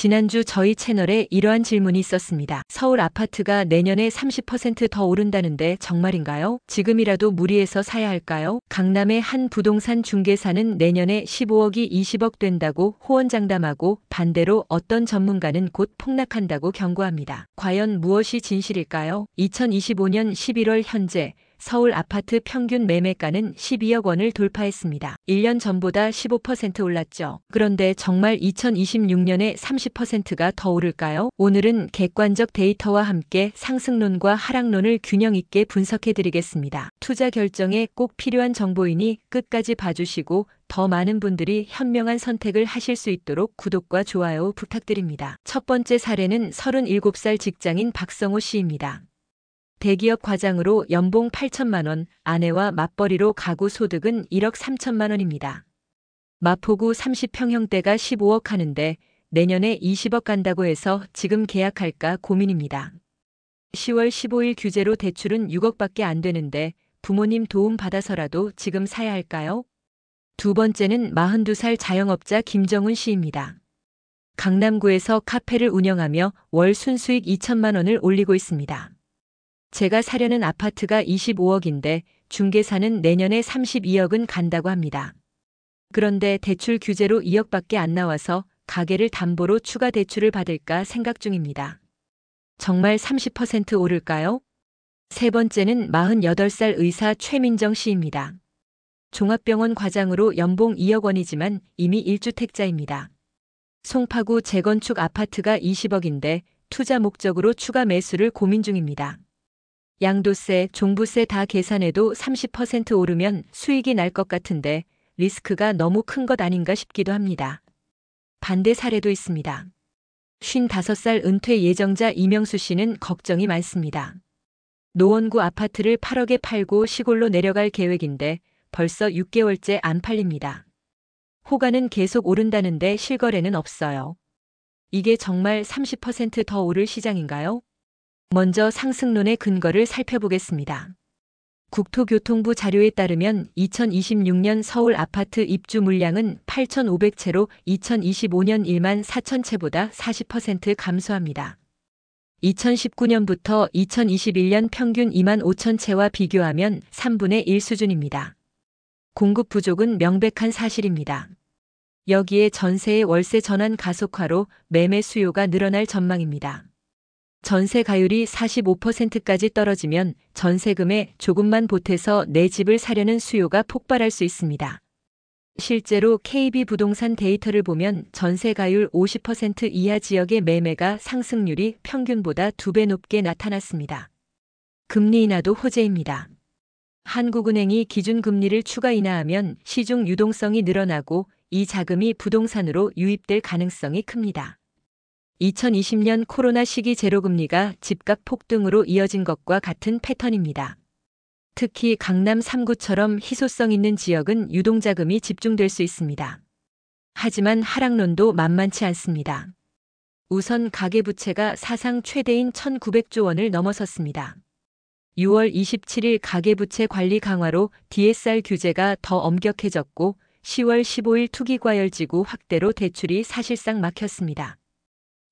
지난주 저희 채널에 이러한 질문이 있었습니다. 서울 아파트가 내년에 30% 더 오른다는데 정말인가요? 지금이라도 무리해서 사야 할까요? 강남의 한 부동산 중개사는 내년에 15억이 20억 된다고 호언장담하고 반대로 어떤 전문가는 곧 폭락한다고 경고합니다. 과연 무엇이 진실일까요? 2025년 11월 현재 서울 아파트 평균 매매가는 12억 원을 돌파했습니다. 1년 전보다 15% 올랐죠. 그런데 정말 2026년에 30%가 더 오를까요? 오늘은 객관적 데이터와 함께 상승론과 하락론을 균형 있게 분석해 드리겠습니다. 투자 결정에 꼭 필요한 정보이니 끝까지 봐주시고 더 많은 분들이 현명한 선택을 하실 수 있도록 구독과 좋아요 부탁드립니다. 첫 번째 사례는 37살 직장인 박성호 씨입니다. 대기업 과장으로 연봉 8천만 원, 아내와 맞벌이로 가구 소득은 1억 3천만 원입니다. 마포구 30평형대가 15억 하는데 내년에 20억 간다고 해서 지금 계약할까 고민입니다. 10월 15일 규제로 대출은 6억밖에 안 되는데 부모님 도움 받아서라도 지금 사야 할까요? 두 번째는 42살 자영업자 김정훈 씨입니다. 강남구에서 카페를 운영하며 월 순수익 2천만 원을 올리고 있습니다. 제가 사려는 아파트가 25억인데 중개사는 내년에 32억은 간다고 합니다. 그런데 대출 규제로 2억밖에 안 나와서 가게를 담보로 추가 대출을 받을까 생각 중입니다. 정말 30% 오를까요? 세 번째는 48살 의사 최민정 씨입니다. 종합병원 과장으로 연봉 2억 원이지만 이미 1주택자입니다. 송파구 재건축 아파트가 20억인데 투자 목적으로 추가 매수를 고민 중입니다. 양도세, 종부세 다 계산해도 30% 오르면 수익이 날 것 같은데 리스크가 너무 큰 것 아닌가 싶기도 합니다. 반대 사례도 있습니다. 55살 은퇴 예정자 이명수 씨는 걱정이 많습니다. 노원구 아파트를 8억에 팔고 시골로 내려갈 계획인데 벌써 6개월째 안 팔립니다. 호가는 계속 오른다는데 실거래는 없어요. 이게 정말 30% 더 오를 시장인가요? 먼저 상승론의 근거를 살펴보겠습니다. 국토교통부 자료에 따르면 2026년 서울 아파트 입주 물량은 8,500채로 2025년 1만 4천 채보다 40% 감소합니다. 2019년부터 2021년 평균 2만 5천 채와 비교하면 3분의 1 수준입니다. 공급 부족은 명백한 사실입니다. 여기에 전세의 월세 전환 가속화로 매매 수요가 늘어날 전망입니다. 전세 가율이 45%까지 떨어지면 전세금에 조금만 보태서 내 집을 사려는 수요가 폭발할 수 있습니다. 실제로 KB부동산 데이터를 보면 전세 가율 50% 이하 지역의 매매가 상승률이 평균보다 2배 높게 나타났습니다. 금리 인하도 호재입니다. 한국은행이 기준금리를 추가 인하하면 시중 유동성이 늘어나고 이 자금이 부동산으로 유입될 가능성이 큽니다. 2020년 코로나 시기 제로금리가 집값 폭등으로 이어진 것과 같은 패턴입니다. 특히 강남 3구처럼 희소성 있는 지역은 유동자금이 집중될 수 있습니다. 하지만 하락론도 만만치 않습니다. 우선 가계부채가 사상 최대인 1,900조 원을 넘어섰습니다. 6월 27일 가계부채 관리 강화로 DSR 규제가 더 엄격해졌고 10월 15일 투기과열지구 확대로 대출이 사실상 막혔습니다.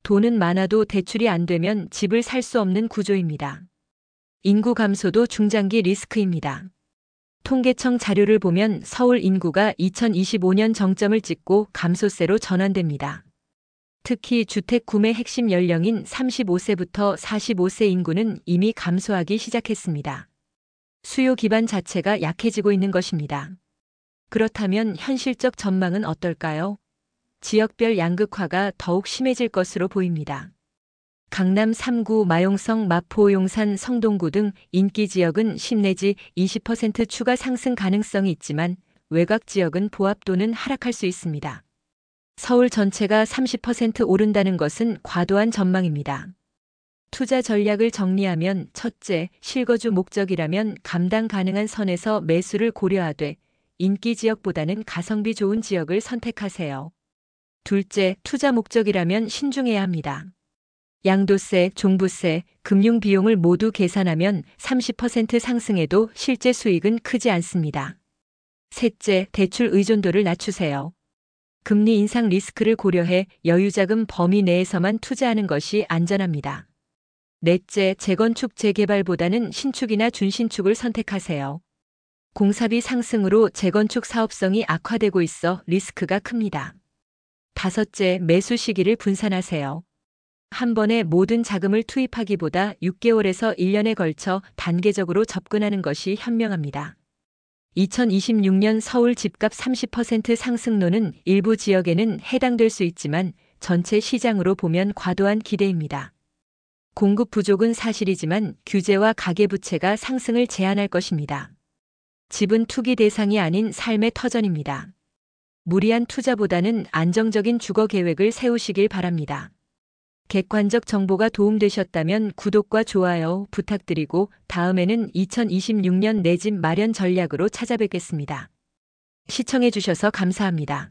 돈은 많아도 대출이 안 되면 집을 살 수 없는 구조입니다. 인구 감소도 중장기 리스크입니다. 통계청 자료를 보면 서울 인구가 2025년 정점을 찍고 감소세로 전환됩니다. 특히 주택 구매 핵심 연령인 35세부터 45세 인구는 이미 감소하기 시작했습니다. 수요 기반 자체가 약해지고 있는 것입니다. 그렇다면 현실적 전망은 어떨까요? 지역별 양극화가 더욱 심해질 것으로 보입니다. 강남 3구, 마용성, 마포, 용산, 성동구 등 인기 지역은 10 내지 20% 추가 상승 가능성이 있지만 외곽 지역은 보합 또는 하락할 수 있습니다. 서울 전체가 30% 오른다는 것은 과도한 전망입니다. 투자 전략을 정리하면 첫째, 실거주 목적이라면 감당 가능한 선에서 매수를 고려하되 인기 지역보다는 가성비 좋은 지역을 선택하세요. 둘째, 투자 목적이라면 신중해야 합니다. 양도세, 종부세, 금융 비용을 모두 계산하면 30% 상승해도 실제 수익은 크지 않습니다. 셋째, 대출 의존도를 낮추세요. 금리 인상 리스크를 고려해 여유자금 범위 내에서만 투자하는 것이 안전합니다. 넷째, 재건축 재개발보다는 신축이나 준신축을 선택하세요. 공사비 상승으로 재건축 사업성이 악화되고 있어 리스크가 큽니다. 다섯째, 매수 시기를 분산하세요. 한 번에 모든 자금을 투입하기보다 6개월에서 1년에 걸쳐 단계적으로 접근하는 것이 현명합니다. 2026년 서울 집값 30% 상승론은 일부 지역에는 해당될 수 있지만 전체 시장으로 보면 과도한 기대입니다. 공급 부족은 사실이지만 규제와 가계부채가 상승을 제한할 것입니다. 집은 투기 대상이 아닌 삶의 터전입니다. 무리한 투자보다는 안정적인 주거 계획을 세우시길 바랍니다. 객관적 정보가 도움되셨다면 구독과 좋아요 부탁드리고 다음에는 2026년 내 집 마련 전략으로 찾아뵙겠습니다. 시청해 주셔서 감사합니다.